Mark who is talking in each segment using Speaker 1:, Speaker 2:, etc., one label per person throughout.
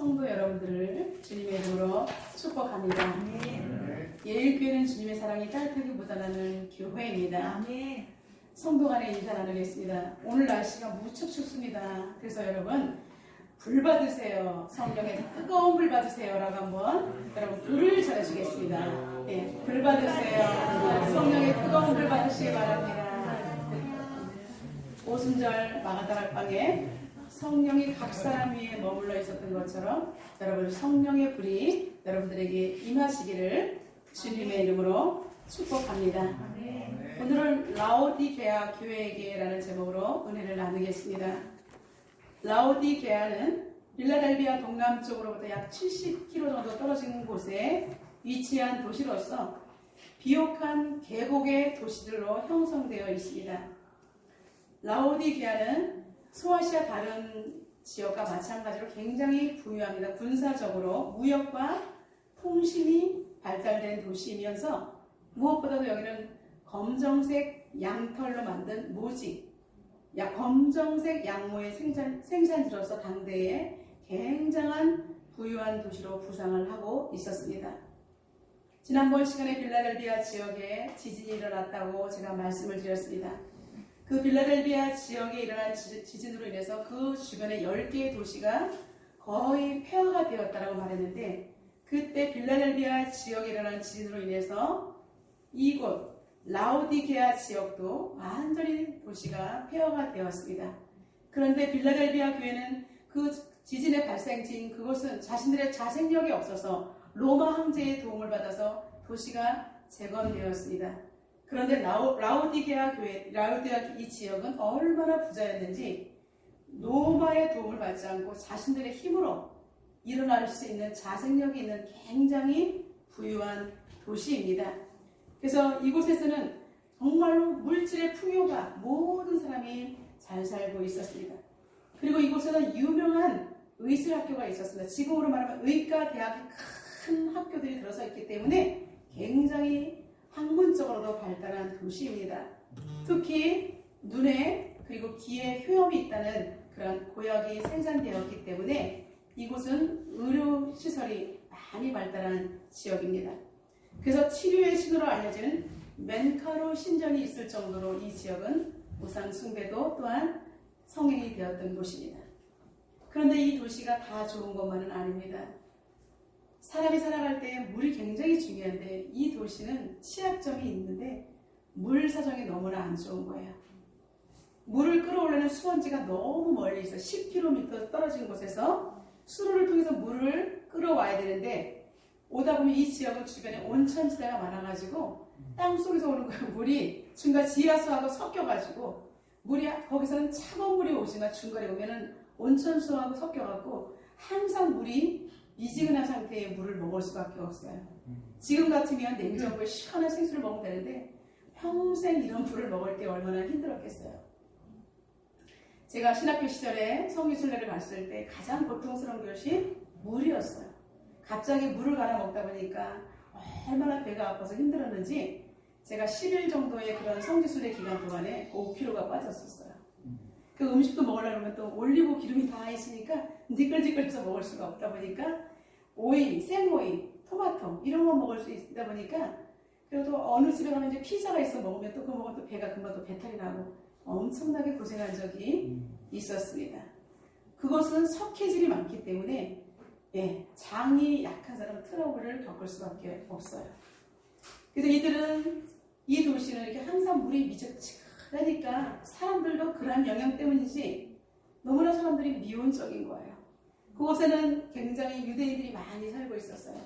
Speaker 1: 성도 여러분들을 주님의 이름으로 축복합니다. 예일교회는 주님의 사랑이 따뜻하게 묻어나는 교회입니다. 성도 간에 인사 나누겠습니다. 오늘 날씨가 무척 춥습니다. 그래서 여러분 불 받으세요. 성령의 뜨거운 불 받으세요 라고 한번 여러분 불을 전해주겠습니다. 네, 불 받으세요. 성령의 뜨거운 불 받으시기 바랍니다. 오순절 마가다락방에 성령이 각 사람 위에 머물러 있었던 것처럼 여러분 성령의 불이 여러분들에게 임하시기를 주님의 이름으로 축복합니다. 오늘은 라오디게아 교회에게라는 제목으로 은혜를 나누겠습니다. 라오디게아는 빌라델비아 동남쪽으로부터 약 70km 정도 떨어진 곳에 위치한 도시로서 비옥한 계곡의 도시들로 형성되어 있습니다. 라오디게아는 소아시아 다른 지역과 마찬가지로 굉장히 부유합니다. 군사적으로 무역과 통신이 발달된 도시이면서 무엇보다도 여기는 검정색 양털로 만든 모직, 검정색 양모의 생산지로서 당대에 굉장한 부유한 도시로 부상을 하고 있었습니다. 지난번 시간에 빌라델비아 지역에 지진이 일어났다고 제가 말씀을 드렸습니다. 그 빌라델비아 지역에 일어난 지진으로 인해서 그 주변의 10개의 도시가 거의 폐허가 되었다고 말했는데, 그때 빌라델비아 지역에 일어난 지진으로 인해서 이곳 라오디게아 지역도 완전히 도시가 폐허가 되었습니다. 그런데 빌라델비아 교회는 그 지진의 발생지인 그곳은 자신들의 자생력이 없어서 로마 황제의 도움을 받아서 도시가 재건되었습니다. 그런데 라오디게아 이 지역은 얼마나 부자였는지 로마의 도움을 받지 않고 자신들의 힘으로 일어날 수 있는 자생력이 있는 굉장히 부유한 도시입니다. 그래서 이곳에서는 정말로 물질의 풍요가 모든 사람이 잘 살고 있었습니다. 그리고 이곳에는 유명한 의술학교가 있었습니다. 지금으로 말하면 의과대학의 큰 학교들이 들어서 있기 때문에 굉장히 학문적으로도 발달한 도시입니다. 특히 눈에 그리고 귀에 효염이 있다는 그런 고약이 생산되었기 때문에 이곳은 의료시설이 많이 발달한 지역입니다. 그래서 치료의 신으로 알려지는 멘카로 신전이 있을 정도로 이 지역은 우상 숭배도 또한 성행이 되었던 곳입니다. 그런데 이 도시가 다 좋은 것만은 아닙니다. 사람이 살아갈 때 물이 굉장히 중요한데 이 도시는 취약점이 있는데 물 사정이 너무나 안 좋은 거예요. 물을 끌어올리는 수원지가 너무 멀리 있어 10km 떨어진 곳에서 수로를 통해서 물을 끌어와야 되는데, 오다 보면 이 지역은 주변에 온천지대가 많아가지고 땅속에서 오는 물이 중간 지하수하고 섞여가지고 물이 거기서는 차가운 물이 오지만 중간에 오면은 온천수하고 섞여갖고 항상 물이 미지근한 상태의 물을 먹을 수밖에 없어요. 지금 같으면 냉장고에 시원한 생수를 먹으면 되는데 평생 이런 물을 먹을 때 얼마나 힘들었겠어요. 제가 신학교 시절에 성기순례를 갔을 때 가장 고통스러운 것이 물이었어요. 갑자기 물을 갈아 먹다 보니까 얼마나 배가 아파서 힘들었는지 제가 10일 정도의 그런 성지순례 기간 동안에 5kg가 빠졌었어요. 그 음식도 먹으려면 또 올리고 기름이 다 있으니까 니끌니끌해서 먹을 수가 없다 보니까 오이, 생오이, 토마토 이런 거 먹을 수 있다 보니까, 그리고 또 어느 집에 가면 이제 피자가 있어 먹으면 또 그거 먹으면 또 배가 금방 또 배탈이 나고 엄청나게 고생한 적이 있었습니다. 그것은 석회질이 많기 때문에 장이 약한 사람은 트러블을 겪을 수밖에 없어요. 그래서 이 도시는 이렇게 항상 물이 미적지근하니까 사람들도 그런 영향 때문인지 너무나 사람들이 미온적인 거예요. 그곳에는 굉장히 유대인들이 많이 살고 있었어요.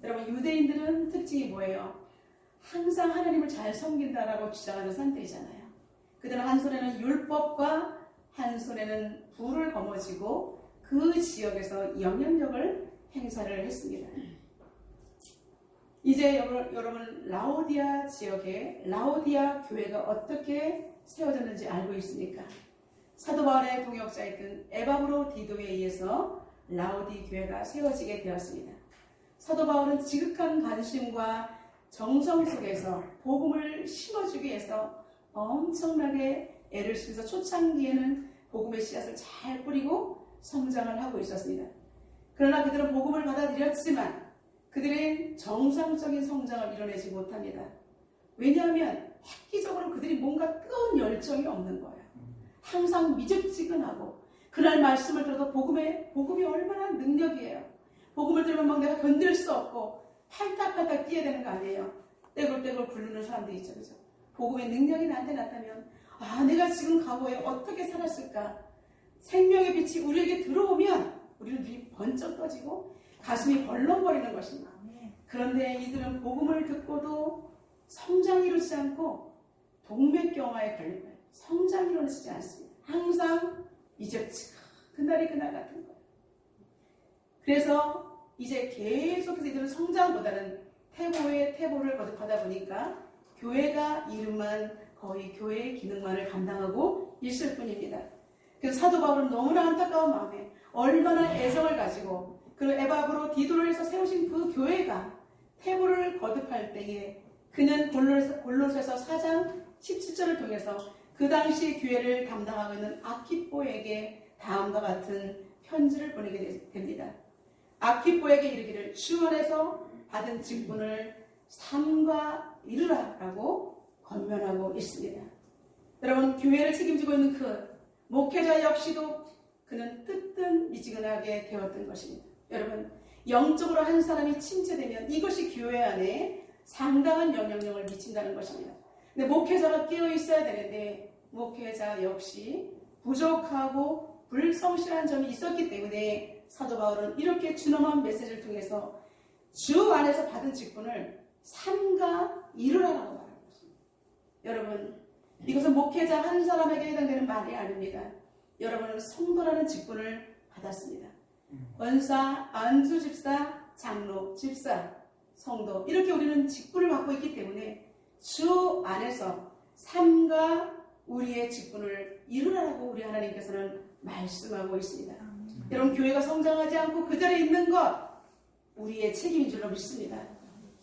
Speaker 1: 여러분, 유대인들은 특징이 뭐예요? 항상 하나님을 잘 섬긴다라고 주장하는 상태이잖아요. 그들은 한 손에는 율법과 한 손에는 불을 거머쥐고 그 지역에서 영향력을 행사를 했습니다. 이제 여러분 라오디아 지역에 라오디아 교회가 어떻게 세워졌는지 알고 있습니까? 사도 바울의 동역자였던 에바브로디도에 의해서 라오디 교회가 세워지게 되었습니다. 사도 바울은 지극한 관심과 정성 속에서 복음을 심어주기 위해서 엄청나게 애를 쓰면서 초창기에는 복음의 씨앗을 잘 뿌리고 성장을 하고 있었습니다. 그러나 그들은 복음을 받아들였지만 그들의 정상적인 성장을 이뤄내지 못합니다. 왜냐하면 획기적으로 그들이 뭔가 뜨거운 열정이 없는 거예요. 항상 미적지근하고 그날 말씀을 들어도 복음이 얼마나 능력이에요. 복음을 들으면 막 내가 견딜 수 없고 팔딱팔딱 뛰어야 되는 거 아니에요. 떼굴떼굴 굴르는 사람들이 있죠. 그죠? 복음의 능력이 나한테 나타나면 내가 지금 과거에 어떻게 살았을까? 생명의 빛이 우리에게 들어오면 우리는 눈이 번쩍 떠지고 가슴이 벌렁거리는 것입니다. 그런데 이들은 복음을 듣고도 성장이 이루지 않고 동맥경화에 걸린 거예요. 성장이 이루어지지 않습니다. 항상 미적지근 그날이 그날 같은 거예요. 그래서 이제 계속해서 이들은 성장보다는 태보를 거듭하다 보니까 교회가 이름만 거의 교회의 기능만을 감당하고 있을 뿐입니다. 그래서 사도 바울은 너무나 안타까운 마음에 얼마나 애정을 가지고 그리고 에바브로 디도를 해서 세우신 그 교회가 태보를 거듭할 때에 그는 골로새서 4장 17절을 통해서 그 당시 교회를 담당하고 있는 아키포에게 다음과 같은 편지를 보내게 됩니다. 아키포에게 이르기를 주 안에서 받은 직분을 삼가 이루라라고 권면하고 있습니다. 여러분, 교회를 책임지고 있는 그 목회자 역시도 그는 뜨뜻미지근하게 되었던 것입니다. 여러분, 영적으로 한 사람이 침체되면 이것이 교회 안에 상당한 영향력을 미친다는 것입니다. 근데 목회자가 깨어 있어야 되는데 목회자 역시 부족하고 불성실한 점이 있었기 때문에 사도 바울은 이렇게 준엄한 메시지를 통해서 주 안에서 받은 직분을 삼가 이루라라고 말하는 것입니다. 여러분, 이것은 목회자 한 사람에게 해당되는 말이 아닙니다. 여러분은 성도라는 직분을 받았습니다. 권사, 안수 집사, 장로, 집사, 성도 이렇게 우리는 직분을 받고 있기 때문에 주 안에서 삼가 우리의 직분을 이루라고 우리 하나님께서는 말씀하고 있습니다. 여러분, 교회가 성장하지 않고 그 자리에 있는 것 우리의 책임인 줄로 믿습니다.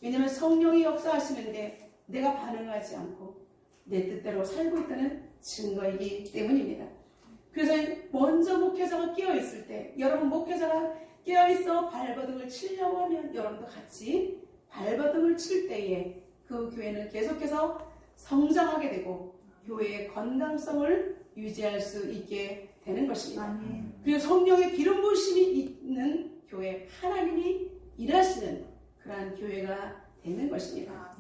Speaker 1: 왜냐하면 성령이 역사하시는데 내가 반응하지 않고 내 뜻대로 살고 있다는 증거이기 때문입니다. 그래서 먼저 목회자가 깨어있을 때 여러분, 목회자가 깨어있어 발버둥을 치려고 하면 여러분도 같이 발버둥을 칠 때에 그 교회는 계속해서 성장하게 되고 교회의 건강성을 유지할 수 있게 되는 것입니다. 그리고 성령의 기름 부으심이 있는 교회, 하나님이 일하시는 그러한 교회가 되는 것입니다.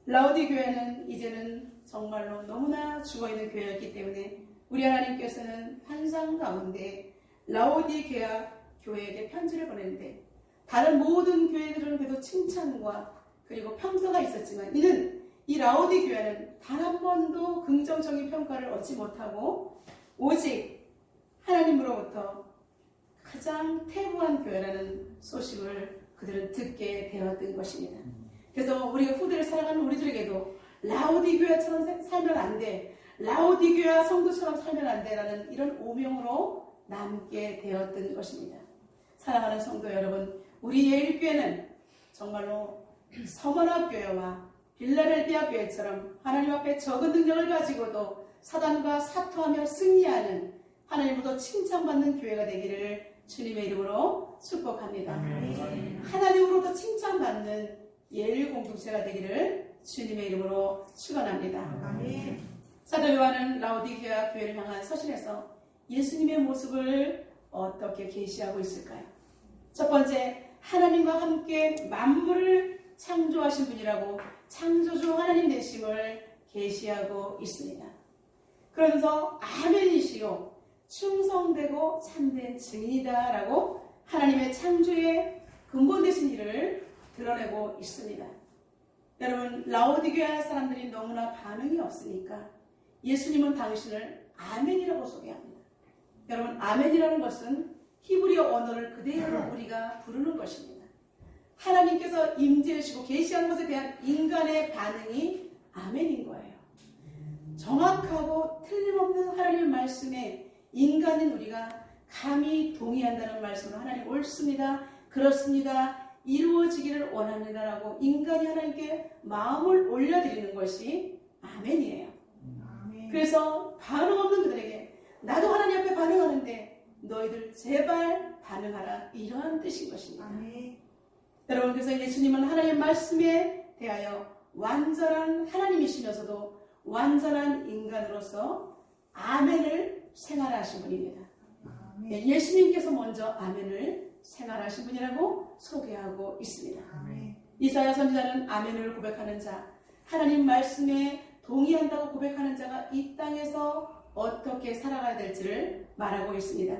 Speaker 1: 라오디 교회는 이제는 정말로 너무나 죽어있는 교회였기 때문에 우리 하나님께서는 환상 가운데 라오디게아 교회에게 편지를 보냈는데 다른 모든 교회들은 그래도 칭찬과 그리고 평가가 있었지만 이는 이 라오디 교회는 단 한 번도 긍정적인 평가를 얻지 못하고 오직 하나님으로부터 가장 태부한 교회라는 소식을 그들은 듣게 되었던 것입니다. 그래서 우리가 후대를 살아가는 우리들에게도 라오디 교회처럼 살면 안 돼, 라오디 교회 성도처럼 살면 안 돼라는 이런 오명으로 남게 되었던 것입니다. 사랑하는 성도 여러분, 우리 예일교회는 정말로 서머나 교회와 빌라델비아 교회처럼 하나님 앞에 적은 능력을 가지고도 사단과 사투하며 승리하는 하나님으로부터 칭찬받는 교회가 되기를 주님의 이름으로 축복합니다. 하나님으로부터 칭찬받는 예일 공동체가 되기를 주님의 이름으로 축원합니다. 사도 요한은 라오디게아 교회를 향한 서신에서 예수님의 모습을 어떻게 계시하고 있을까요? 첫 번째, 하나님과 함께 만물을 창조하신 분이라고 창조주 하나님 되심을 계시하고 있습니다. 그러면서 아멘이시요 충성되고 참된 증인이다 라고 하나님의 창조의 근본 되신 일을 드러내고 있습니다. 여러분, 라오디게아 사람들이 너무나 반응이 없으니까 예수님은 당신을 아멘이라고 소개합니다. 여러분, 아멘이라는 것은 히브리어 언어를 그대로 우리가 부르는 것입니다. 하나님께서 임재하시고 계시한 것에 대한 인간의 반응이 아멘인 거예요. 정확하고 틀림없는 하나님의 말씀에 인간인 우리가 감히 동의한다는 말씀으로 하나님 옳습니다, 그렇습니다, 이루어지기를 원합니다라고 인간이 하나님께 마음을 올려드리는 것이 아멘이에요. 그래서 반응 없는 그들에게 나도 하나님 앞에 반응하는데 너희들 제발 반응하라. 이러한 뜻인 것입니다.
Speaker 2: 아멘.
Speaker 1: 여러분, 그래서 예수님은 하나님의 말씀에 대하여 완전한 하나님이시면서도 완전한 인간으로서 아멘을 생활하신 분입니다.
Speaker 2: 아멘.
Speaker 1: 예수님께서 먼저 아멘을 생활하신 분이라고 소개하고 있습니다.
Speaker 2: 아멘.
Speaker 1: 이사야 선지자는 아멘을 고백하는 자, 하나님 말씀에 동의한다고 고백하는 자가 이 땅에서 어떻게 살아가야 될지를 말하고 있습니다.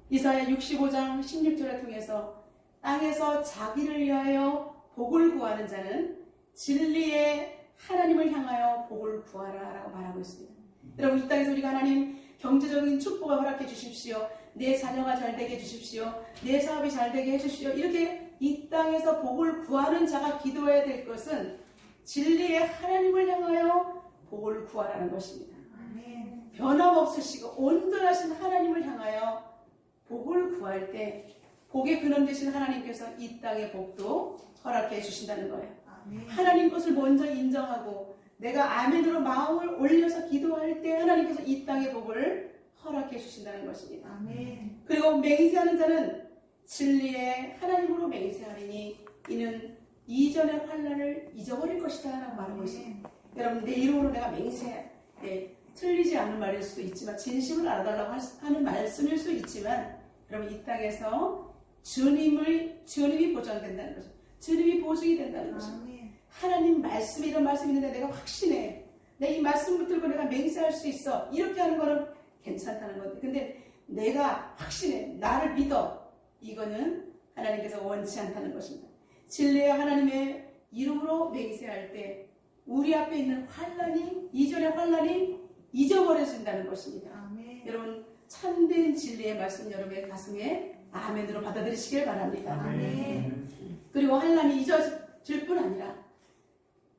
Speaker 1: 이사야 65장 16절을 통해서 땅에서 자기를 위하여 복을 구하는 자는 진리의 하나님을 향하여 복을 구하라 라고 말하고 있습니다. 여러분, 이 땅에서 우리가 하나님 경제적인 축복을 허락해 주십시오. 내 자녀가 잘 되게 해주십시오. 내 사업이 잘 되게 해주십시오. 이렇게 이 땅에서 복을 구하는 자가 기도해야 될 것은 진리의 하나님을 향하여 복을 구하라는 것입니다.
Speaker 2: 아멘.
Speaker 1: 변함없으시고 온전하신 하나님을 향하여 복을 구할 때 복의 근원 되신 하나님께서 이 땅의 복도 허락해 주신다는 거예요.
Speaker 2: 아멘.
Speaker 1: 하나님 것을 먼저 인정하고 내가 아멘으로 마음을 올려서 기도할 때 하나님께서 이 땅의 복을 허락해 주신다는 것입니다.
Speaker 2: 아멘.
Speaker 1: 그리고 맹세하는 자는 진리의 하나님으로 맹세하리니 이는 이전의 환난을 잊어버릴 것이다 라고 말하고 있습니다. 여러분, 내 이름으로 내가 맹세, 틀리지 않은 말일 수도 있지만 진심을 알아달라고 하는 말씀일 수도 있지만 여러분, 이 땅에서 주님이 보장된다는 거죠. 주님이 보증이 된다는 것입니다.
Speaker 2: 아멘.
Speaker 1: 하나님 말씀이 이런 말씀이 있는데 내가 확신해. 내 이 말씀 붙들고 내가 맹세할 수 있어. 이렇게 하는 거는 괜찮다는 건데. 근데 내가 확신해. 나를 믿어. 이거는 하나님께서 원치 않다는 것입니다. 진리의 하나님의 이름으로 맹세할 때 우리 앞에 있는 환난이, 이전의 환난이 잊어버려진다는 것입니다.
Speaker 2: 아멘.
Speaker 1: 여러분, 참된 진리의 말씀 여러분의 가슴에 아멘으로 받아들이시길 바랍니다.
Speaker 2: 아멘.
Speaker 1: 그리고 환난이 잊어질 뿐 아니라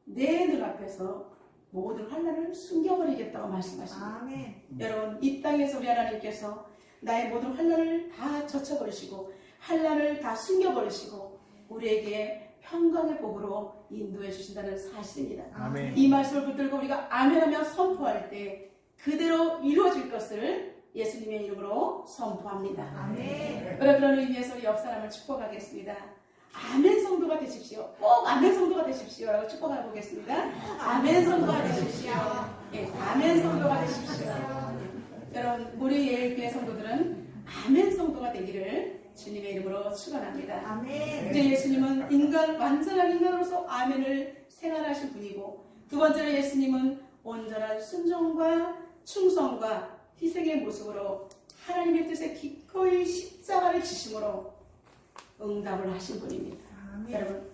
Speaker 1: 내 눈앞에서 모든 환난을 숨겨버리겠다고 말씀하십니다.
Speaker 2: 아멘.
Speaker 1: 여러분, 이 땅에서 우리 하나님께서 나의 모든 환난을 다 젖혀버리시고 환난을 다 숨겨버리시고 우리에게 평강의 복으로 인도해 주신다는 사실입니다.
Speaker 2: 아멘.
Speaker 1: 이 말씀을 붙들고 우리가 아멘하며 선포할 때 그대로 이루어질 것을 예수님의 이름으로 선포합니다.
Speaker 2: 아멘.
Speaker 1: 그런 의미에서 우리 옆 사람을 축복하겠습니다. 아멘 성도가 되십시오. 꼭 아멘 성도가 되십시오. 라고 축복하고 보겠습니다. 아멘 성도가 되십시오. 예, 아멘 성도가 되십시오. 여러분, 우리 예일교회 성도들은 아멘 성도가 되기를 주님의 이름으로 축원합니다.
Speaker 2: 아멘.
Speaker 1: 이제 예수님은 완전한 인간으로서 아멘을 생활하신 분이고, 두 번째로 예수님은 온전한 순종과 충성과 희생의 모습으로 하나님의 뜻에 기꺼이 십자가를 지심으로 응답을 하신 분입니다.
Speaker 2: 아멘.
Speaker 1: 여러분,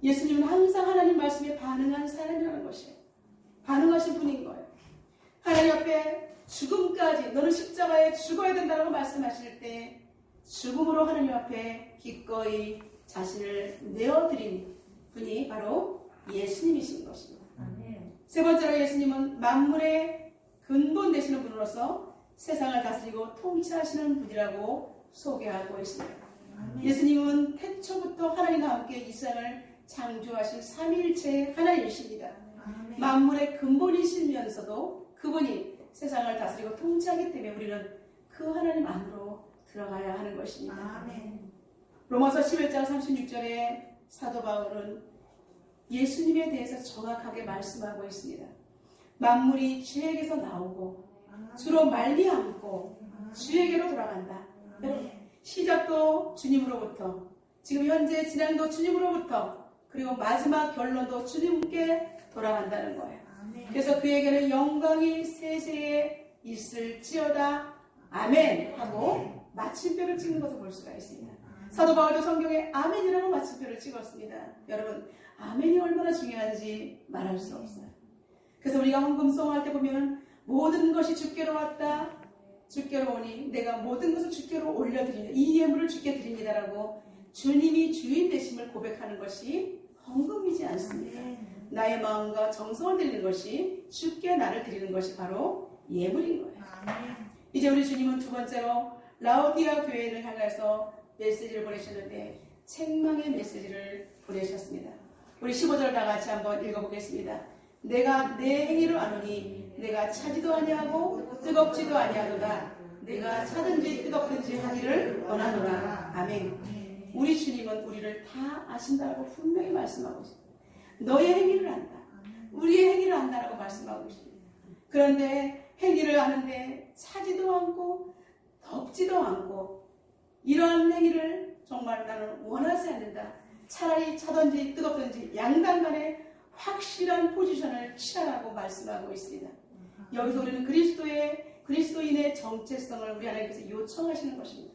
Speaker 1: 예수님은 항상 하나님 말씀에 반응한 사람이라는 것이에요. 반응하신 분인 거예요. 하나님 앞에 죽음까지 너는 십자가에 죽어야 된다고 말씀하실 때 죽음으로 하나님 앞에 기꺼이 자신을 내어드린 분이 바로 예수님이신 것입니다.
Speaker 2: 아멘.
Speaker 1: 세 번째로 예수님은 만물의 근본 되시는 분으로서 세상을 다스리고 통치하시는 분이라고 소개하고 있습니다.
Speaker 2: 아멘.
Speaker 1: 예수님은 태초부터 하나님과 함께 이 세상을 창조하신 삼위일체의 하나님이십니다.
Speaker 2: 아멘.
Speaker 1: 만물의 근본이시면서도 그분이 세상을 다스리고 통치하기 때문에 우리는 그 하나님 안으로 들어가야 하는 것입니다.
Speaker 2: 아멘.
Speaker 1: 로마서 11장 36절에 사도 바울은 예수님에 대해서 정확하게 말씀하고 있습니다. 만물이 주에게서 나오고 주로 말미암고 주에게로 돌아간다. 여러분, 시작도 주님으로부터, 지금 현재 진행도 주님으로부터, 그리고 마지막 결론도 주님께 돌아간다는 거예요.
Speaker 2: 아멘.
Speaker 1: 그래서 그에게는 영광이 세세에 있을지어다. 아멘 하고 마침표를 찍는 것을 볼 수가 있습니다. 사도 바울도 성경에 아멘이라고 마침표를 찍었습니다. 여러분, 아멘이 얼마나 중요한지 말할 수 없어요. 그래서 우리가 헌금송할 때 보면 모든 것이 주께로 왔다. 주께로 오니 내가 모든 것을 주께로 올려드립니다. 이 예물을 주께 드립니다라고 주님이 주인 되심을 고백하는 것이 헌금이지 않습니까? 나의 마음과 정성을 드리는 것이 주께 나를 드리는 것이 바로 예물인 거예요.
Speaker 2: 아멘.
Speaker 1: 이제 우리 주님은 두 번째로 라오디아 교회를 향해서 메시지를 보내셨는데 책망의 메시지를 보내셨습니다. 우리 15절 다 같이 한번 읽어보겠습니다. 내가 내 행위를 아노니 내가 차지도 아니하고 뜨겁지도 아니하도다. 내가 차든지 뜨겁든지 하기를 원하노라. 아멘.
Speaker 2: 네.
Speaker 1: 우리 주님은 우리를 다 아신다라고 분명히 말씀하고 있습니다. 너의 행위를 안다. 우리의 행위를 안다라고 말씀하고 있습니다. 그런데 행위를 아는데 차지도 않고 덥지도 않고 이러한 행위를 정말 나는 원하지 않는다. 차라리 차든지 뜨겁든지 양당간에 확실한 포지션을 취하라고 말씀하고 있습니다. 여기서 우리는 그리스도인의 정체성을 우리 하나님께서 요청하시는 것입니다.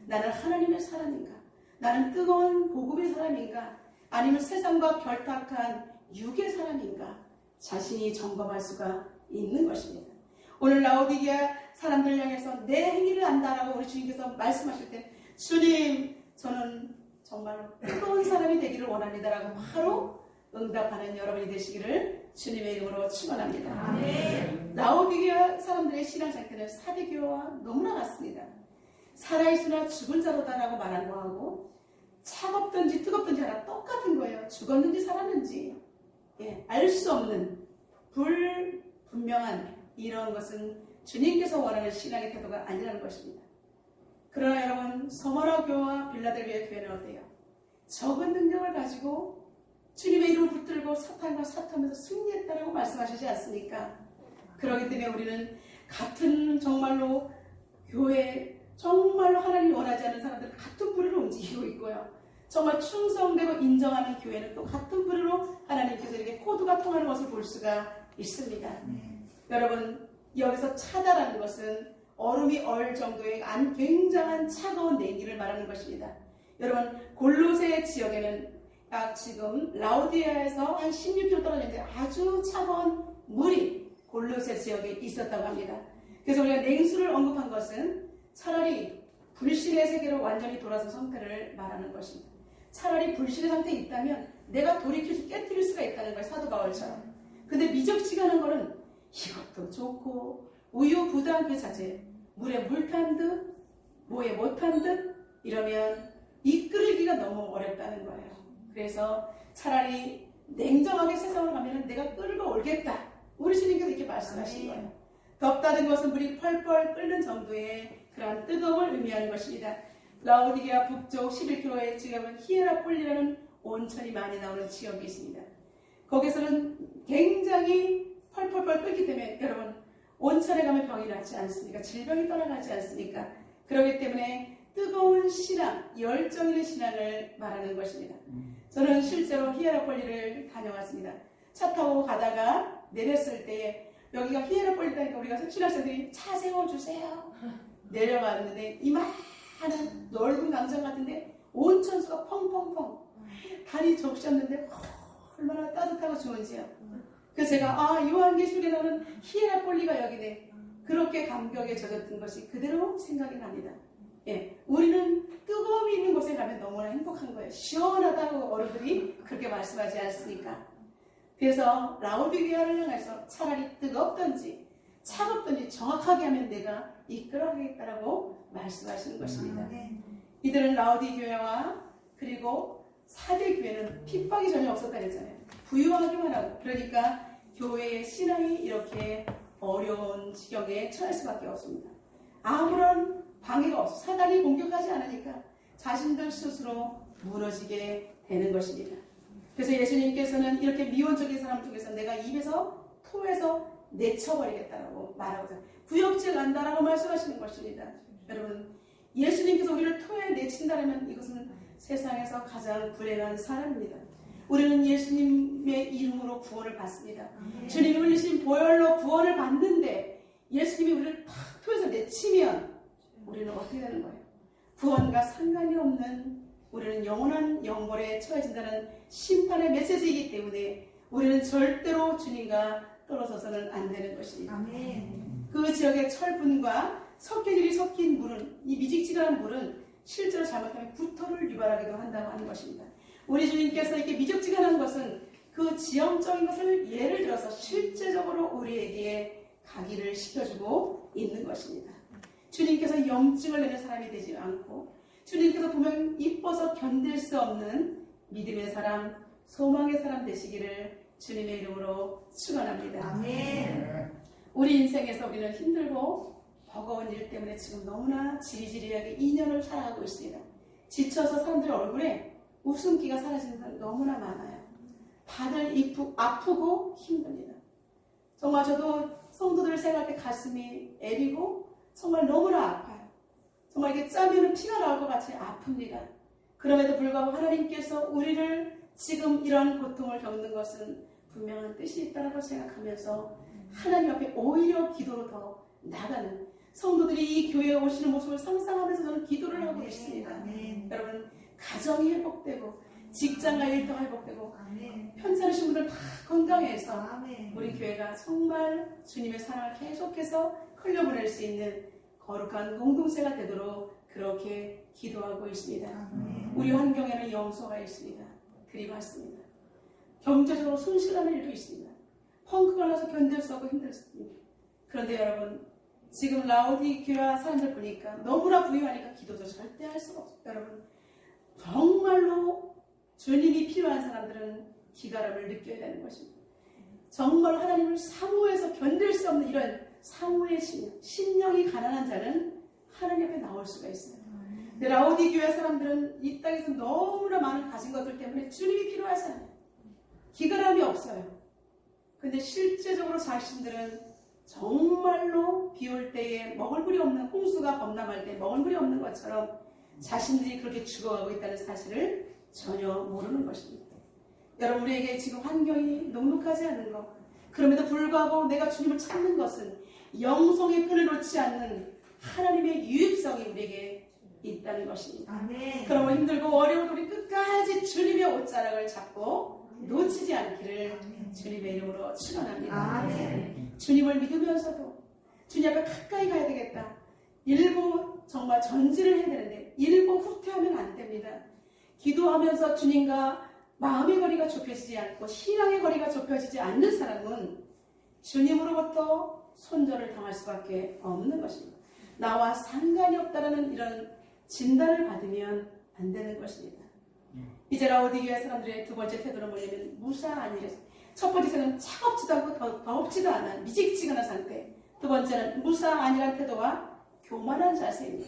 Speaker 1: 나는 하나님의 사람인가? 나는 뜨거운 복음의 사람인가? 아니면 세상과 결탁한 육의 사람인가? 자신이 점검할 수가 있는 것입니다. 오늘 라오디게아 사람들을 향해서 내 행위를 안다라고 우리 주님께서 말씀하실 때 주님 저는 정말로 뜨거운 사람이 되기를 원합니다라고 바로 응답하는 여러분이 되시기를 주님의 이름으로 축원합니다.
Speaker 2: 아멘.
Speaker 1: 라오디게아 사람들의 신앙 상태는 사대교와 너무나 같습니다. 살아있으나 죽은 자로다라고 말한 거하고 차갑든지 뜨겁든지 하나 똑같은 거예요. 죽었는지 살았는지 알 수 없는 불분명한 이런 것은 주님께서 원하는 신앙의 태도가 아니라는 것입니다. 그러나 여러분 서머나 교회와 빌라델비아 교회는 어때요? 적은 능력을 가지고 주님의 이름을 붙들고 사탄과 사탄하면서 승리했다라고 말씀하시지 않습니까? 그렇기 때문에 우리는 같은 정말로 교회 정말로 하나님이 원하지 않는 사람들 같은 뿌리로 움직이고 있고요. 정말 충성되고 인정하는 교회는 또 같은 뿌리로 하나님께서 이렇게 코드가 통하는 것을 볼 수가 있습니다. 여러분 여기서 차다라는 것은 얼음이 얼 정도의 굉장한 차가운 냉기를 말하는 것입니다. 여러분 골로새 지역에는 약 지금 라오디아에서 한 16km 떨어졌는데 아주 차가운 물이 골로새 지역에 있었다고 합니다. 그래서 우리가 냉수를 언급한 것은 차라리 불신의 세계로 완전히 돌아선 상태를 말하는 것입니다. 차라리 불신의 상태에 있다면 내가 돌이킬 깨뜨릴 수가 있다는 거예요. 사도 바울처럼. 근데 미적지근한 거는 이것도 좋고 우유부단 그 자체 물에 물 탄 듯 뭐에 못 탄 듯 이러면 이끌기가 너무 어렵다는 거예요. 그래서 차라리 냉정하게 세상을 가면 내가 끌고 올겠다. 우리 주님께서 이렇게 말씀하신 거예요. 덥다는 것은 물이 펄펄 끓는 정도의 그런 뜨거움을 의미하는 것입니다. 라오디게아 북쪽 11km의 지역은 히에라폴리라는 온천이 많이 나오는 지역이 있습니다. 거기서는 굉장히 펄펄펄 끓기 때문에 여러분 온천에 가면 병이 낫지 않습니까? 질병이 떠나가지 않습니까? 그렇기 때문에 뜨거운 신앙, 열정 있는 신앙을 말하는 것입니다. 저는 실제로 히에라폴리를 다녀왔습니다. 차 타고 가다가 내렸을 때에 여기가 히에라폴리다니까 우리가 신학생들이 차 세워주세요. 내려갔는데 이만한 넓은 강정 같은데 온천수가 펑펑펑 다리 적셨는데 얼마나 따뜻하고 좋은지요. 그래서 제가 요한계시록에 나오는 히에라폴리가 여기네. 그렇게 감격에 젖었던 것이 그대로 생각이 납니다. 우리는 뜨거움이 있는 곳에 가면 너무나 행복한 거예요. 시원하다고 어른들이 그렇게 말씀하지 않습니까? 그래서 라오디게아를 향해서 차라리 뜨겁든지 차갑든지 정확하게 하면 내가 이끌어가겠다라고 말씀하시는 것입니다. 이들은 라오디 교회와 그리고 사대 교회는 핍박이 전혀 없었다 그랬잖아요. 부유하기만 하고 그러니까 교회의 신앙이 이렇게 어려운 지경에 처할 수밖에 없습니다. 아무런 방해가 없어 사단이 공격하지 않으니까 자신들 스스로 무너지게 되는 것입니다. 그래서 예수님께서는 이렇게 미온적인 사람 중에서 내가 입에서 토해서 내쳐버리겠다라고 말하고 구역질 난다라고 말씀하시는 것입니다. 여러분 예수님께서 우리를 토해 내친다면 이것은 세상에서 가장 불행한 사람입니다. 우리는 예수님의 이름으로 구원을 받습니다. 주님이 흘리신 보혈로 구원을 받는데 예수님이 우리를 탁 토해서 내치면 우리는 어떻게 되는 거예요? 구원과 상관이 없는 우리는 영원한 영벌에 처해진다는 심판의 메시지이기 때문에 우리는 절대로 주님과 떨어져서는 안 되는 것입니다.
Speaker 2: 아멘.
Speaker 1: 그 지역의 철분과 석회질이 섞인 물은 이 미직지근한 물은 실제로 잘못하면 구토를 유발하기도 한다고 하는 것입니다. 우리 주님께서 이렇게 미적지근한 것은 그 지형적인 것을 예를 들어서 실제적으로 우리에게 각인을 시켜주고 있는 것입니다. 주님께서 염증을 내는 사람이 되지 않고 주님께서 보면 이뻐서 견딜 수 없는 믿음의 사람, 소망의 사람 되시기를 주님의 이름으로 축원합니다.
Speaker 2: 아멘.
Speaker 1: 우리 인생에서 우리는 힘들고 버거운 일 때문에 지금 너무나 지리지리하게 2년을 살아가고 있습니다. 지쳐서 사람들의 얼굴에 웃음기가 사라지는 사람이 너무나 많아요. 다들 아프고 힘듭니다. 정말 저도 성도들을 생각할 때 가슴이 애리고 정말 너무나 아파요. 정말 이게 짜면 피가 나올 것 같이 아픕니다. 그럼에도 불구하고 하나님께서 우리를 지금 이런 고통을 겪는 것은 분명한 뜻이 있다고 생각하면서 하나님 앞에 오히려 기도로 더 나가는 성도들이 이 교회에 오시는 모습을 상상하면서 저는 기도를 하고 있습니다. 여러분, 가정이 회복되고 직장과 일도 회복되고 편찮으신 분들 다 건강해서 우리 교회가 정말 주님의 사랑을 계속해서 흘려보낼 수 있는 거룩한 공동체가 되도록 그렇게 기도하고 있습니다. 우리 환경에는 염소가 있습니다. 들이받습니다. 경제적으로 손실나는 일도 있습니다. 펑크가 나서 견딜 수 없고 힘들습니다. 그런데 여러분, 지금 라오디게아 사람들 보니까 너무나 부유하니까 기도도 절대 할 수가 없어요. 여러분, 정말로 주님이 필요한 사람들은 기가람을 느껴야 되는 것입니다. 정말 하나님을 사모해서 견딜 수 없는 이런 사모의 심령이 가난한 자는 하나님 앞에 나올 수가 있어요. 근데 라오디게아 사람들은 이 땅에서 너무나 많은 가진 것들 때문에 주님이 필요하잖아요. 기가람이 없어요. 근데 실제적으로 자신들은 정말로 비 올 때에 먹을 물이 없는, 홍수가 범람할 때 먹을 물이 없는 것처럼 자신들이 그렇게 죽어가고 있다는 사실을 전혀 모르는 것입니다. 여러분, 우리에게 지금 환경이 녹록하지 않은 것, 그럼에도 불구하고 내가 주님을 찾는 것은 영성의 끈을 놓지 않는 하나님의 유익성이 우리에게 있다는 것입니다. 그러므로 힘들고 어려운 우리 끝까지 주님의 옷자락을 잡고 놓치지 않기를 주님의 이름으로 축원합니다. 주님을 믿으면서도 주님 앞에 가까이 가야 되겠다. 일부 정말 전지를 해야 되는데 일부 후퇴하면 안 됩니다. 기도하면서 주님과 마음의 거리가 좁혀지지 않고 신앙의 거리가 좁혀지지 않는 사람은 주님으로부터 손절을 당할 수밖에 없는 것입니다. 나와 상관이 없다라는 이런 진단을 받으면 안 되는 것입니다. 이제 라오디게아 사람들의 두 번째 태도는 뭐냐면 무사안이래서, 첫 번째는 차갑지도 않고 덥지도 않은 미직지근한 상태, 두 번째는 무사안이란 태도와 교만한 자세입니다.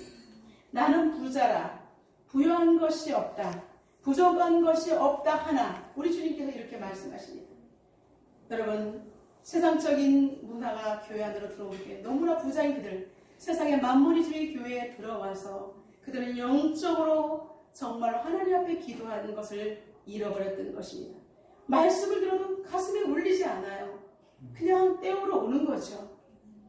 Speaker 1: 나는 부자라, 부유한 것이 없다, 부족한 것이 없다 하나, 우리 주님께서 이렇게 말씀하십니다. 여러분, 세상적인 문화가 교회 안으로 들어올 때 너무나 부자인 그들, 세상의 만물이주의 교회에 들어와서 그들은 영적으로 정말 하나님 앞에 기도하는 것을 잃어버렸던 것입니다. 말씀을 들어도 가슴에 울리지 않아요. 그냥 때우러 오는 거죠.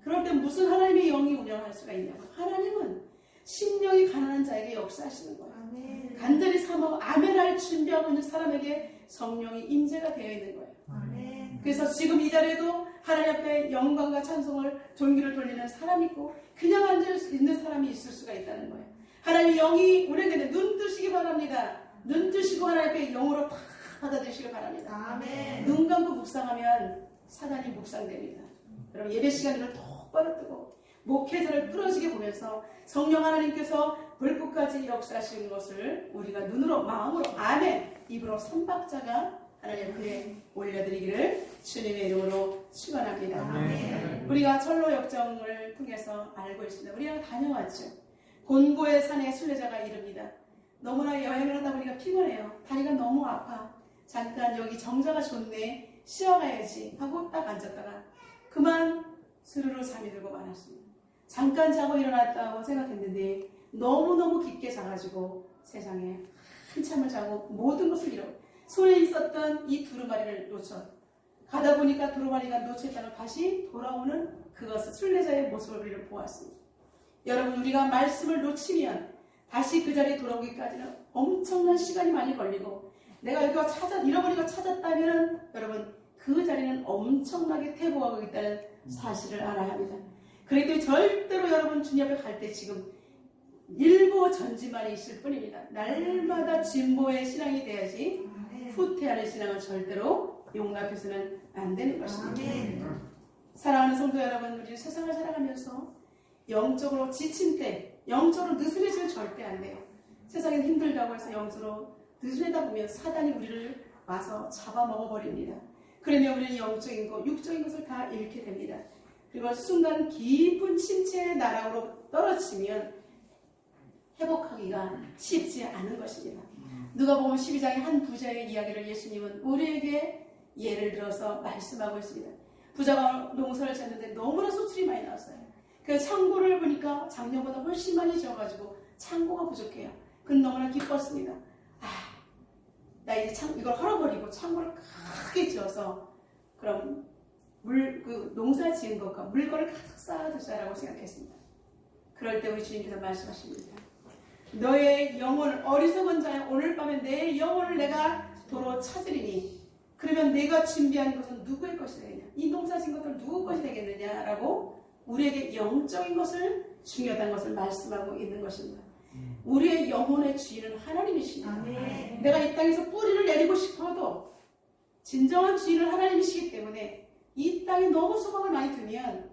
Speaker 1: 그럴 때 무슨 하나님의 영이 운영할 수가 있냐고. 하나님은 심령이 가난한 자에게 역사하시는 거예요. 간절히 사모 아멘할 준비하고 있는 사람에게 성령이 임재가 되어 있는 거예요. 그래서 지금 이 자리에도 하나님 앞에 영광과 찬송을 존귀를 돌리는 사람이 있고 그냥 앉아있는 사람이 있을 수가 있다는 거예요. 하나님의 영이 운행되는 눈 뜨시기 바랍니다. 눈 뜨시고 하나님 앞에 영으로 다 받아들이시기 바랍니다. 눈 감고 묵상하면 사단이 묵상됩니다. 여러분, 예배 시간을 똑바로 뜨고 목회자를 부러지게 보면서 성령 하나님께서 불꽃까지 역사하시는 것을 우리가 눈으로 마음으로 아멘 입으로 삼박자가 하나님 앞에 올려드리기를 주님의 이름으로 축원합니다. 우리가 철로 역정을 통해서 알고 있습니다. 우리가 다녀왔죠. 곤고의 산에 순례자가 이릅니다. 너무나 여행을 하다 보니까 피곤해요. 다리가 너무 아파. 잠깐 여기 정자가 좋네, 쉬어가야지 하고 딱 앉았다가 그만 스르르 잠이 들고 말았습니다. 잠깐 자고 일어났다고 생각했는데 너무너무 깊게 자가지고 세상에 한참을 자고 모든 것을 잃어 손에 있었던 이 두루마리를 놓쳐 가다 보니까 두루마리가 놓쳐있다가 다시 돌아오는 그것을 순례자의 모습을 우리를 보았습니다. 여러분, 우리가 말씀을 놓치면 다시 그 자리에 돌아오기까지는 엄청난 시간이 많이 걸리고 내가 이거 잃어버리고 찾았다면 여러분 그 자리는 엄청나게 퇴보하고 있다는 사실을 알아야 합니다. 그렇기 때문에 절대로 여러분 주님 앞에 갈 때 지금 일부 전지만이 있을 뿐입니다. 날마다 진보의 신앙이 돼야지 후퇴하는 신앙은 절대로 용납해서는 안 되는 것입니다. 사랑하는 성도 여러분, 우리 세상을 살아가면서 영적으로 지친 때 영적으로 느슨해지면 절대 안 돼요. 세상에 힘들다고 해서 영적으로 느슨하다 보면 사단이 우리를 와서 잡아먹어버립니다. 그러면 우리는 영적인 것, 육적인 것을 다 잃게 됩니다. 그리고 순간 깊은 침체의 나락으로 떨어지면 회복하기가 쉽지 않은 것입니다. 누가복음 12장의 한 부자의 이야기를 예수님은 우리에게 예를 들어서 말씀하고 있습니다. 부자가 농사를 짓는데 너무나 소출이 많이 나왔어요. 그 창고를 보니까 작년보다 훨씬 많이 지어가지고 창고가 부족해요. 그는 너무나 기뻤습니다. 나 이제 이걸 헐어버리고 창고를 크게 지어서 그럼 농사 지은 것과 물건을 가득 쌓아두자라고 생각했습니다. 그럴 때 우리 주님께서 말씀하십니다. 너의 영혼을 어리석은 자야 오늘 밤에 내 영혼을 내가 도로 찾으리니 그러면 내가 준비한 것은 누구의 것이 되겠냐? 이 농사 지은 것들 누구 것이 되겠느냐라고 우리에게 영적인 것을 중요하다는 것을 말씀하고 있는 것입니다. 우리의 영혼의 주인은 하나님이십니다.
Speaker 2: 아멘.
Speaker 1: 내가 이 땅에서 뿌리를 내리고 싶어도 진정한 주인은 하나님이시기 때문에 이 땅에 너무 소망을 많이 두면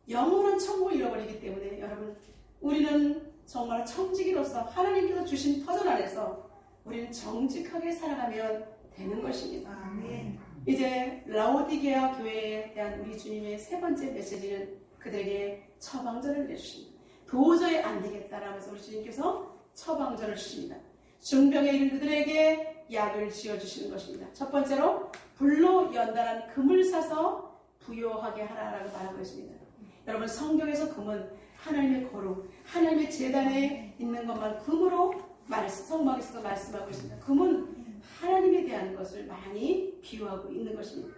Speaker 1: 영원한 천국을 잃어버리기 때문에 여러분 우리는 정말 청지기로서 하나님께서 주신 터전 안에서 우리는 정직하게 살아가면 되는 것입니다.
Speaker 2: 아멘.
Speaker 1: 이제 라오디게아 교회에 대한 우리 주님의 세 번째 메시지는 그들에게 처방전을 내주십니다. 도저히 안 되겠다라면서 우리 주님께서 처방전을 주십니다. 중병에 이른 그들에게 약을 지어주시는 것입니다. 첫 번째로 불로 연단한 금을 사서 부요하게 하라라고 말하고 있습니다. 여러분 성경에서 금은 하나님의 거룩, 하나님의 제단에 있는 것만 금으로 성막에서도 말씀하고 있습니다. 금은 하나님에 대한 것을 많이 비유하고 있는 것입니다.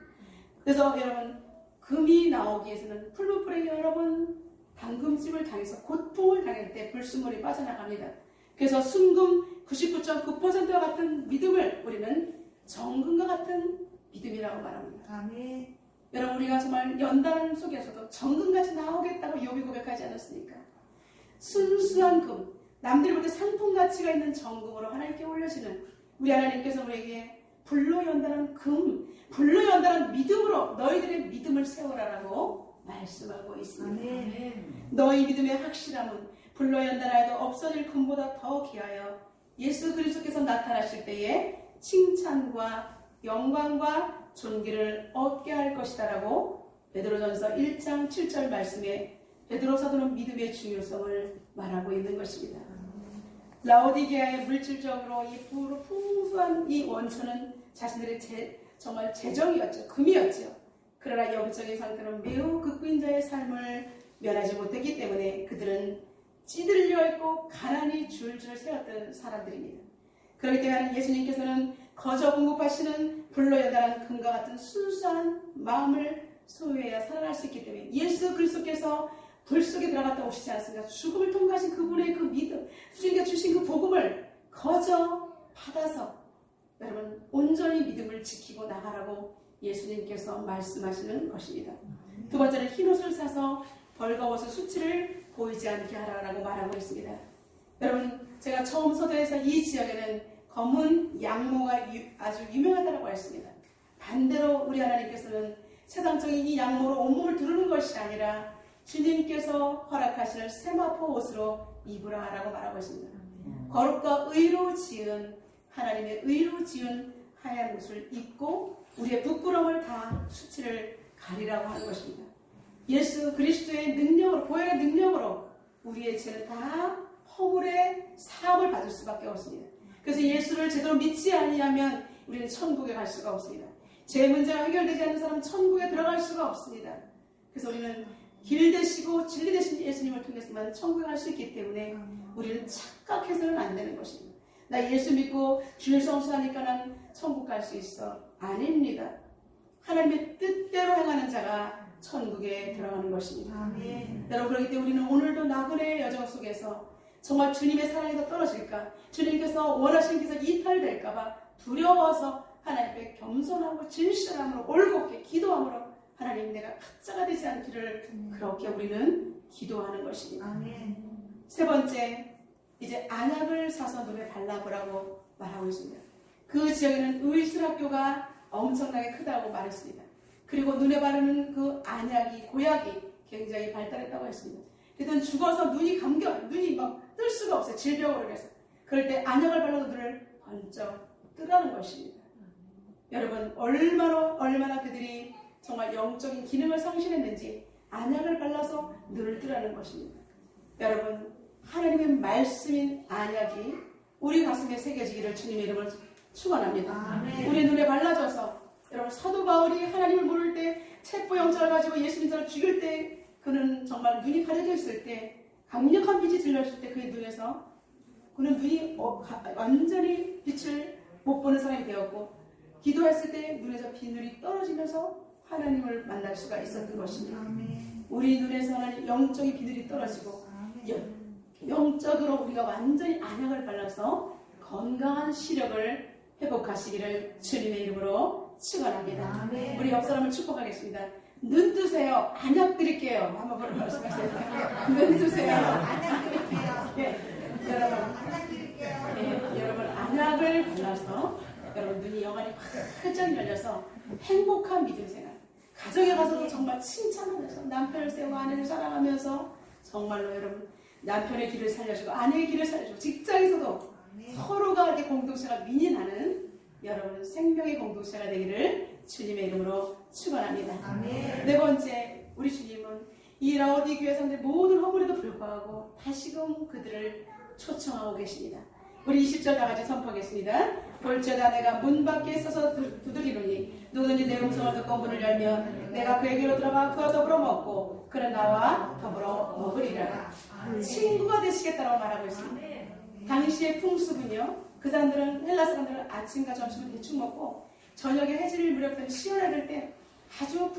Speaker 1: 그래서 여러분 금이 나오기 위해서는 풀무불에 여러 번 담금찜을 당해서 고통을 당할 때 불순물이 빠져나갑니다. 그래서 순금 99.9%와 같은 믿음을 우리는 정금과 같은 믿음이라고 말합니다.
Speaker 2: 아멘.
Speaker 1: 여러분 우리가 정말 연단 속에서도 정금같이 나오겠다고 욥이 고백하지 않았습니까? 순수한 금, 남들이 볼 때 상품 가치가 있는 정금으로 하나님께 올려지는 우리 하나님께서 우리에게 불로 연단한 금, 불로 연단한 믿음으로 너희들의 믿음을 세우라라고 말씀하고 있습니다.
Speaker 2: 아멘.
Speaker 1: 너희 믿음의 확실함은 불로 연단하여도 없어질 금보다 더 귀하여 예수 그리스도께서 나타나실 때에 칭찬과 영광과 존귀를 얻게 할 것이다라고 베드로전서 1장 7절 말씀에 베드로 사도는 믿음의 중요성을 말하고 있는 것입니다. 라오디게아의 물질적으로 이 풍부한 이 원천은 자신들의 정말 재정이었죠. 금이었죠. 그러나 영적인 상태는 매우 극부인 자의 삶을 면하지 못했기 때문에 그들은 찌들려 있고 가난이 줄줄 세웠던 사람들입니다. 그렇기 때문에 예수님께서는 거저 공급하시는 불로 연단한 금과 같은 순수한 마음을 소유해야 살아날 수 있기 때문에 예수 그리스도께서 불 속에 들어갔다 오시지 않습니까? 죽음을 통과하신 그분의 그 믿음, 주님께 주신 그 복음을 거저 받아서 여러분 온전히 믿음을 지키고 나가라고 예수님께서 말씀하시는 것입니다. 두 번째는 흰옷을 사서 벌거벗은 수치를 보이지 않게 하라고 말하고 있습니다. 여러분 제가 처음 서도에서 이 지역에는 검은 양모가 아주 유명하다고 했습니다. 반대로 우리 하나님께서는 세상적인 이 양모로 온몸을 두르는 것이 아니라 주님께서 허락하시는 세마포 옷으로 입으라라고 말하고 있습니다. 거룩과 의로 지은 하나님의 의로 지은 하얀 옷을 입고 우리의 부끄러움을 다 수치를 가리라고 하는 것입니다. 예수 그리스도의 능력으로 보혈의 능력으로 우리의 죄는 다 허물의 사함을 받을 수밖에 없습니다. 그래서 예수를 제대로 믿지 아니하면 우리는 천국에 갈 수가 없습니다. 죄 문제가 해결되지 않는 사람은 천국에 들어갈 수가 없습니다. 그래서 우리는 길 되시고 진리 되신 예수님을 통해서만 천국에 갈 수 있기 때문에 우리는 착각해서는 안 되는 것입니다. 나 예수 믿고 주일 성수하니까 난 천국 갈 수 있어. 아닙니다. 하나님의 뜻대로 행하는 자가 천국에 들어가는 것입니다.
Speaker 2: 아멘.
Speaker 1: 여러분 그렇기 때문에 우리는 오늘도 나그네의 여정 속에서 정말 주님의 사랑에서 떨어질까 주님께서 원하시는 것에서 이탈될까 봐 두려워서 하나님께 겸손하고 진실함으로 올곧게 기도함으로 하나님 내가 가짜가 되지 않기를 그렇게 우리는 기도하는 것입니다.
Speaker 2: 아멘.
Speaker 1: 세 번째 이제 안약을 사서 눈에 발라보라고 말하고 있습니다. 그 지역에는 의술학교가 엄청나게 크다고 말했습니다. 그리고 눈에 바르는 그 안약이 고약이 굉장히 발달했다고 했습니다. 그랬더니 죽어서 눈이 막 뜰 수가 없어요. 질병으로 해서. 그럴 때 안약을 발라도 눈을 번쩍 뜨라는 것입니다. 여러분 얼마나 그들이 정말 영적인 기능을 상실했는지 안약을 발라서 눈을 뜨라는 것입니다. 여러분, 하나님의 말씀인 안약이 우리 가슴에 새겨지기를 주님의 이름으로 축원합니다.
Speaker 2: 아멘.
Speaker 1: 우리 눈에 발라져서 여러분, 사도 바울이 하나님을 모를 때 체포영장을 가지고 예수님을 죽일 때 그는 정말 눈이 가려져 있을 때 강력한 빛이 들렸을 때 그의 눈에서 그는 눈이 완전히 빛을 못 보는 사람이 되었고 기도했을 때 눈에서 비늘이 떨어지면서 하나님을 만날 수가 있었던 것입니다.
Speaker 2: 아멘.
Speaker 1: 우리 눈에서 하나님 영적인 비늘이 떨어지고
Speaker 2: 아멘.
Speaker 1: 영적으로 우리가 완전히 안약을 발라서 건강한 시력을 회복하시기를 주님의 이름으로 축원합니다.
Speaker 2: 아멘.
Speaker 1: 우리 옆 사람을 축복하겠습니다. 눈 뜨세요. 안약 드릴게요. 한번 말씀하세요. 눈 뜨세요.
Speaker 2: 안약 드릴게요.
Speaker 1: 네, 여러분,
Speaker 2: 안약 드릴게요.
Speaker 1: 네, 여러분 안약을 발라서 여러분 눈이 영원히 활짝 열려서 행복한 믿음 생활. 가정에 가서도 정말 칭찬하면서 남편을 세우고 아내를 사랑하면서 정말로 여러분 남편의 길을 살려주고 아내의 길을 살려주고 직장에서도
Speaker 2: 아멘.
Speaker 1: 서로가 이렇게 공동체가 민인하는 여러분 생명의 공동체가 되기를 주님의 이름으로 축원합니다.
Speaker 2: 아멘.
Speaker 1: 네 번째, 우리 주님은 이 라오디 교회 사람들의 모든 허물에도 불구하고 다시금 그들을 초청하고 계십니다. 우리 20절 다 같이 선포하겠습니다. 볼지어다 내가 문 밖에 서서 두드리노니 누구든지 내 음성을 듣고 문을 열면 내가 그에게로 들어가 그와 더불어 먹고 그는 나와 더불어 먹으리라. 친구가 되시겠다라고 말하고 있습니다. 당시의 풍습은요, 그 사람들은 헬라 사람들은 아침과 점심을 대충 먹고 저녁에 해질 무렵 시원할 때 아주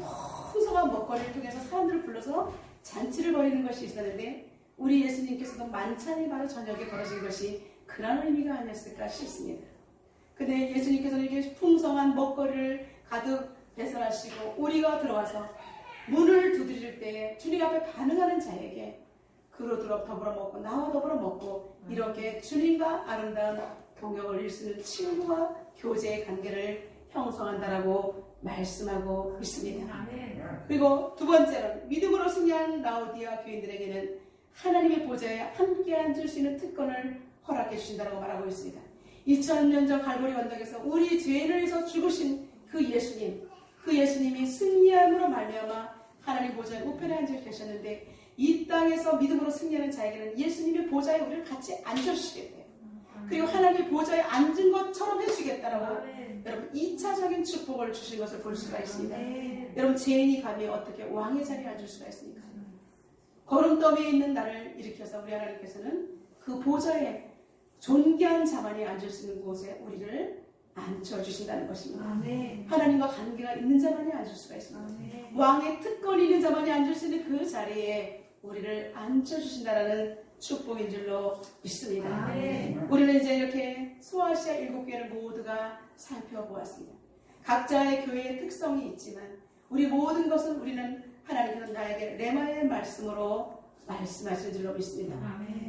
Speaker 1: 풍성한 먹거리를 통해서 사람들을 불러서 잔치를 벌이는 것이 있었는데 우리 예수님께서도 만찬이 바로 저녁에 벌어진 것이 그런 의미가 아니었을까 싶습니다. 근데 예수님께서는 이렇게 풍성한 먹거리를 가득 배설하시고 우리가 들어와서 문을 두드릴 때 주님 앞에 반응하는 자에게 그로 더불어 먹고 나와 더불어 먹고 이렇게 주님과 아름다운 동역을 이루는 친구와 교제의 관계를 형성한다라고 말씀하고 있습니다. 그리고 두 번째로 믿음으로 승리한 라오디아 교인들에게는 하나님의 보좌에 함께 앉을 수 있는 특권을 허락해 주신다고 말하고 있습니다. 2000년 전 갈보리 언덕에서 우리 죄인을 위해서 죽으신 그 예수님이 승리함으로 말미암아 하나님 보좌의 우편에 앉아 계셨는데 이 땅에서 믿음으로 승리하는 자에게는 예수님의 보좌에 우리를 같이 앉혀주시겠대요. 그리고 하나님의 보좌에 앉은 것처럼 해주겠다라고 여러분 2차적인 축복을 주신 것을 볼 수가 있습니다. 여러분 죄인이 감히 어떻게 왕의 자리에 앉을 수가 있습니까? 거름더미에 있는 나를 일으켜서 우리 하나님께서는 그 보좌에 존귀한 자만이 앉을 수 있는 곳에 우리를 앉혀주신다는 것입니다. 하나님과 관계가 있는 자만이 앉을 수가 있습니다. 왕의 특권이 있는 자만이 앉을 수 있는 그 자리에 우리를 앉혀주신다는 축복인 줄로 믿습니다. 우리는 이제 이렇게 소아시아 7교회를 모두가 살펴보았습니다. 각자의 교회의 특성이 있지만 우리 모든 것은 우리는 하나님께서 나에게 레마의 말씀으로 말씀하실 줄로 믿습니다.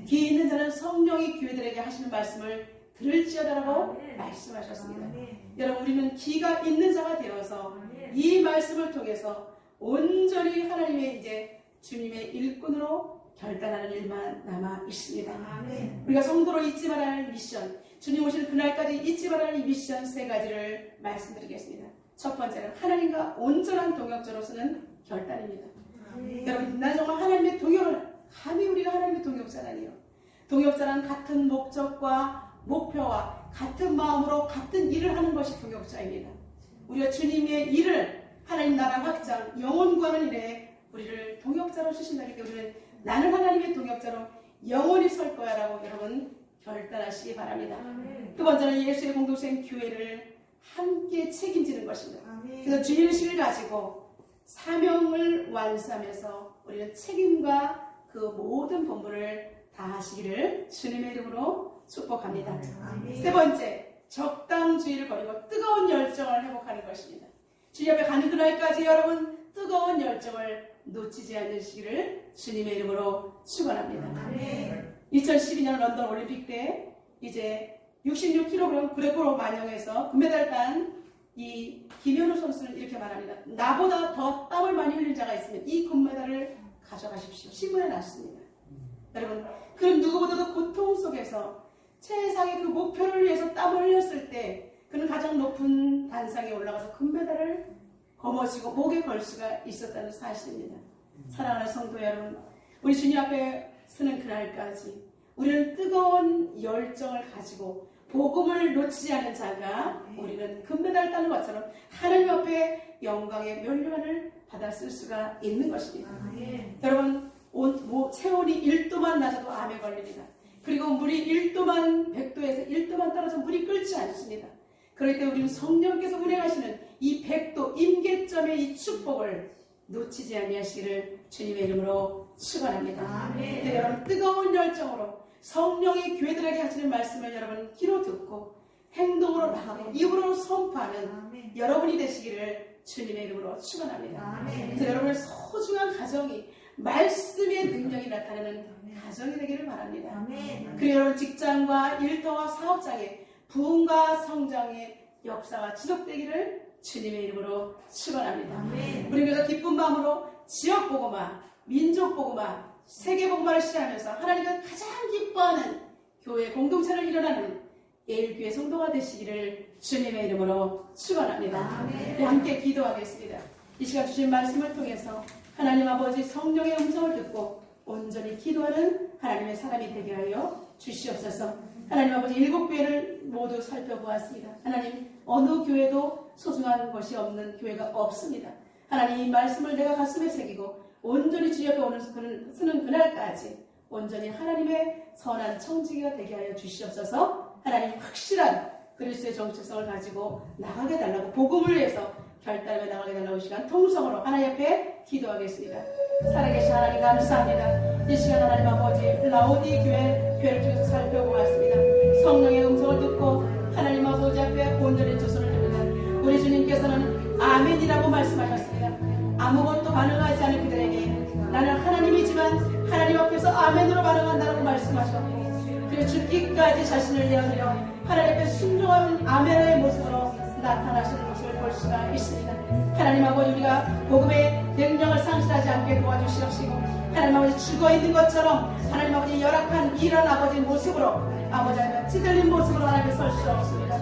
Speaker 1: 귀 있는 자는 성령이 교회들에게 하시는 말씀을 들을지어다라고 말씀하셨습니다. 여러분 우리는 귀가 있는 자가 되어서 이 말씀을 통해서 온전히 하나님의 이제 주님의 일꾼으로 결단하는 일만 남아 있습니다. 우리가 성도로 잊지 말아야 할 미션, 주님 오실 그날까지 잊지 말아야 할 이 미션 3가지를 말씀드리겠습니다. 첫 번째는 하나님과 온전한 동역자로서는 결단입니다. 여러분 나 정말 하나님의 동역을 감히 우리가 하나님의 동역자라니요. 동역자란 같은 목적과 목표와 같은 마음으로 같은 일을 하는 것이 동역자입니다. 우리가 주님의 일을 하나님 나라 확장, 영혼 구하는 일에 우리를 동역자로 쓰신다기 때문에 우리는 나는 하나님의 동역자로 영원히 설 거야 라고 여러분 결단하시기 바랍니다. 두 번째는 예수의 공동체 교회를 함께 책임지는 것입니다. 그래서 주일식을 가지고 사명을 완수하면서 우리는 책임과 그 모든 본분을 다하시기를 주님의 이름으로 축복합니다. 세 번째, 적당주의를 버리고 뜨거운 열정을 회복하는 것입니다. 주님 앞에 가는 그날까지 여러분 뜨거운 열정을 놓치지 않으시기를 주님의 이름으로 축원합니다. 2012년 런던 올림픽 때 이제 66kg 그레코로 만영에서 금메달 딴 이 김현우 선수는 이렇게 말합니다. 나보다 더 땀을 많이 흘린 자가 있으면 이 금메달을 가져가십시오. 신문에 났습니다. 여러분, 그는 누구보다도 고통 속에서 최상의 그 목표를 위해서 땀을 흘렸을 때 그는 가장 높은 단상에 올라가서 금메달을 거머쥐고 목에 걸 수가 있었다는 사실입니다. 사랑하는 성도 여러분, 우리 주님 앞에 서는 그날까지 우리는 뜨거운 열정을 가지고 복음을 놓치지 않는 자가 우리는 금메달을 따는 것처럼 하나님 앞에 영광의 면류관을 받았을 수가 있는 것입니다. 여러분, 체온이 1도만 낮아도 암에 걸립니다. 그리고 물이 1도만 100도에서 1도만 떨어져 물이 끓지 않습니다. 그럴 때 우리는 성령께서 운행하시는 이 100도 임계점의 이 축복을 놓치지 아니하시기를 주님의 이름으로 축원합니다. 네, 여러분, 뜨거운 열정으로 성령이 교회들에게 하시는 말씀을 여러분 귀로 듣고 행동으로 나가고 입으로 선포하는 여러분이 되시기를 주님의 이름으로 축원합니다. 그래서 여러분의 소중한 가정이 말씀의 능력이 나타나는 가정이 되기를 바랍니다. 그리고 여러분 직장과 일터와 사업장에 부흥과 성장의 역사가 지속되기를 주님의 이름으로 축원합니다. 우리 교회가 기쁜 마음으로 지역 복음화, 민족 복음화, 세계 복음화를 실현하면서 하나님과 가장 기뻐하는 교회 공동체를 일어나는 예일교회 성도가 되시기를 주님의 이름으로 축원합니다. 네, 함께 기도하겠습니다. 이 시간 주신 말씀을 통해서 하나님 아버지 성령의 음성을 듣고 온전히 기도하는 하나님의 사람이 되게 하여 주시옵소서. 하나님 아버지 7교회를 모두 살펴보았습니다. 하나님 어느 교회도 소중한 것이 없는 교회가 없습니다. 하나님 이 말씀을 내가 가슴에 새기고 온전히 주님 앞에 쓰는 그날까지 온전히 하나님의 선한 청지기가 되게 하여 주시옵소서. 하나님 확실한 그리스도의 정체성을 가지고 나가게 달라고 복음을 위해서 결단하며 나가게 달라고 시간 통성으로 하나님 앞에 기도하겠습니다. 살아계신 하나님 감사합니다. 이 시간 하나님 아버지 라오디 교회를 통해서 살펴보았습니다. 성령의 음성을 듣고 하나님 아버지 앞에 온전히 두 손을 듭니다. 우리 주님께서는 아멘이라고 말씀하셨습니다. 아무것도 반응하지 않은 그들에게 나는 하나님이지만 하나님 앞에서 아멘으로 반응한다고 말씀하셨고 그리고 죽기까지 자신을 내어드려 하나님 앞에 순종하는 아멘의 모습으로 나타나시는 모습을 볼 수가 있습니다. 하나님 아버지 우리가 복음의 능력을 상실하지 않게 도와주시옵시고 하나님 아버지 죽어있는 것처럼 하나님 아버지 열악한 이런 아버지의 모습으로 아버지 하나님 찌들린 모습으로 하나님께 설 수 없습니다.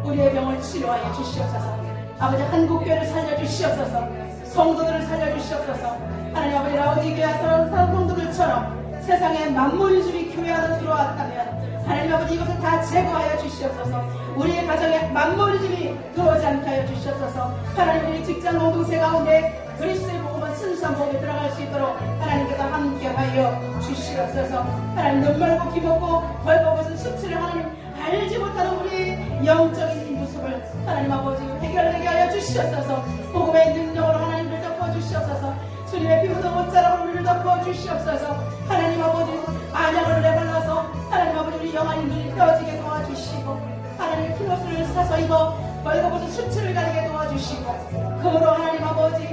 Speaker 1: 우리의 병을 치료하여 주시옵소서. 아버지 한국교회를 살려주시옵소서. 성도들을 살려주시옵소서. 하나님 아버지 라오디게아 성도들처럼 세상에 만물주의 교회 안으로 들어왔다면 하나님 아버지 이것을 다 제거하여 주시옵소서. 우리의 가정에 만물주의 들어오지 않게 하여 주시옵소서. 하나님 우리 직장 공동체 가운데 그리스도의 복음은 순수한 복음에 들어갈 수 있도록 하나님께서 함께하여 주시옵소서. 하나님 눈 멀고 귀 먹고 벌거벗은 수치를 하나님 알지 못하는 우리 영적인 모습을 하나님 아버지 해결되게 하여 주시옵소서. 복음의 능력으로 하나님을 덮어주시옵소서. 주님의 피 묻은 옷자락으로 우리를 덮어주시옵소서. 하나님 아버지 안약을 내발라서 하나님 아버지 우리 영안이 눈이 떠지게 도와주시고 하나님의 피옷을 사서 입어 벌거벗은 수치를 가리게 도와주시고 그러므로 하나님 아버지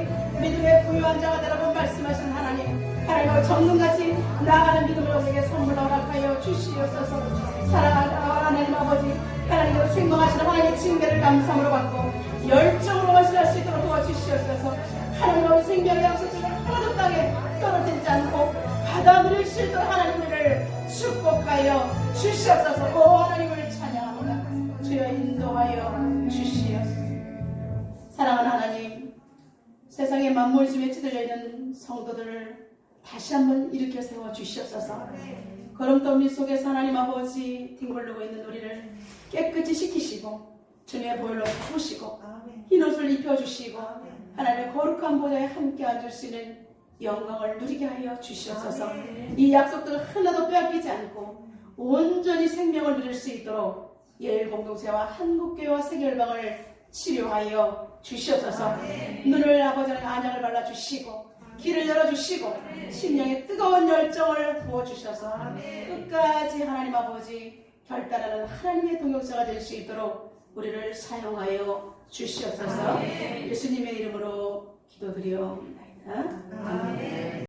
Speaker 1: 믿음의 부유한 자가 되라고 말씀하신 하나님 아버지 정금같이 나아가는 믿음을 우리에게 선물로 허락하여 주시옵소서. 사랑하는 하나님 아버지 하나님께서 생명하시는 하나님의 징계를 감사함으로 받고 열정으로 말씀할 수 있도록 도와주시옵소서. 하나님 아버지 생명의 양식을 하나도 땅에 떨어지지 않고 받아들일 수 있도록 하나님 우리를 축복하여 주시옵소서. 오 하나님을 찬양합니다. 주여 인도하여 주시옵소서. 사랑하는 하나님 세상의 만물심에 찌들려 있는 성도들을 다시 한번 일으켜 세워 주시옵소서. 걸음더미 속에서 하나님 아버지 뒹굴르고 있는 우리를 깨끗이 씻기시고 주님의 보혈로 덮으시고 흰옷을 입혀주시고 하나님의 거룩한 보좌에 함께 앉을 수 있는 영광을 누리게 하여 주시옵소서. 이 약속들을 하나도 빼앗기지 않고 온전히 생명을 누릴 수 있도록 예일 공동체와 한국교회와 세계열방을 치료하여 주시옵소서. 눈을 아버지는 안약을 발라주시고 길을 열어주시고 심령의 뜨거운 열정을 부어주셔서 끝까지 하나님 아버지 결단하는 하나님의 동역자가 될 수 있도록 우리를 사용하여 주시옵소서. 예수님의 이름으로 기도드리옵나이다. 아멘.